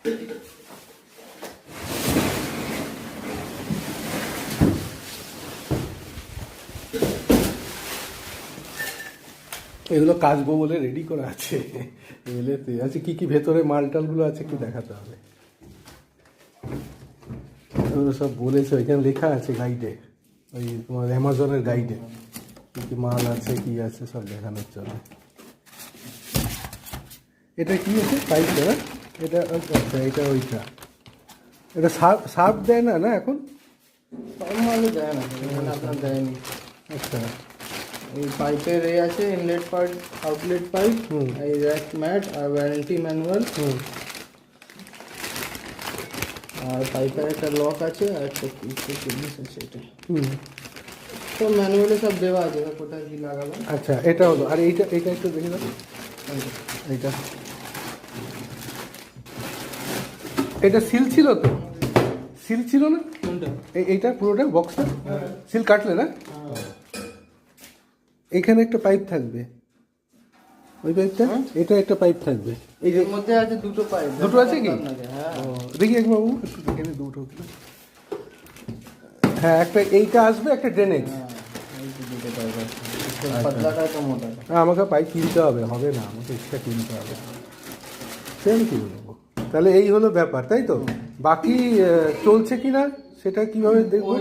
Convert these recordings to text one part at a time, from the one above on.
এগুলো কাচবো বলে রেডি করা আছে এলেতে আছে। কি কি ভেতরে মালটালগুলো আছে একটু দেখাতে হবে। এগুলো সব বলেছে, ওইখানে লেখা আছে গাইডে, ওই তোমার অ্যামাজনের গাইডে কি কি মাল আছে কি আছে সব দেখানোর জন্য। এটা কি আছে পাইপটা না? এটা আচ্ছা, এটা ওইটা, এটা সার্ফ দেয় না না এখন? সব মালে দেয় না, আপনার দেয়নি। আচ্ছা, এই পাইপের এই আছে ইনলেট পাইপ, আউটলেট পাইপ, এই র্যাক ম্যাট আর ওয়ারেন্টি ম্যানুয়াল, আর পাইপের একটা লক আছে আর একটা জিনিস আছে। এটা সব ম্যানুয়ালে সব দেওয়া আছে, কোথায় কি লাগাবে। আচ্ছা, এটা হলো। আর এইটা এইটা একটু দেখে দাও, এইটা এটা সিল ছিল তো? সিল ছিল না এইটা পুরোটা বক্সটা? সিল কাটলে না? এখানে একটা পাইপ থাকবে, ওই পাইপটা, এটা একটা পাইপ থাকবে। এই যে মধ্যে আছে দুটো পাইপ। দুটো আছে কি? হ্যাঁ, দেখি এক বাবু একটু দেখে নি দুটো। হ্যাঁ, একটা এইটা আসবে, একটা ড্রেনেজ। আমাকে পাইপ কিনতে হবে, হবে না, আমাকে এক্সট্রা কিনতে হবে, সে আমি কিনে নেবো। তাহলে এই হলো ব্যাপার, তাই তো? বাকি চলছে কি না সেটা কিভাবে দেখবো?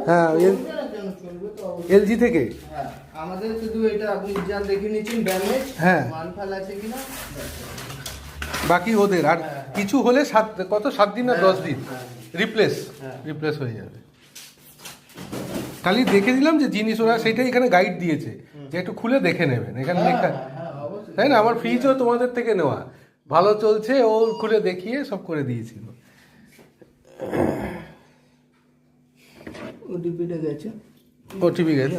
হ্যাঁ, এলজি থেকে। হ্যাঁ, আমাদের শুধু এটা আপনি যা দেখে নিচ্ছেন ড্যামেজ, হ্যাঁ, মাল ফাল আছে কিনা, বাকি ওদের। আর কিছু হলে 7 দিন না 10 দিন রিপ্লেস হয়ে যাবে। খালি দেখে দিলাম যে জিনিস ওরা সেটাই এখানে গাইড দিয়েছে যে একটু খুলে দেখে নেবেন, এখানে লেখা, তাই না? আমার ফ্রিজও তোমাদের থেকে নেওয়া, ভালো চলছে, ও খুলে দেখিয়ে সব করে দিয়েছিল। ওটিপিটা গেছে, ওটিপি গেছে।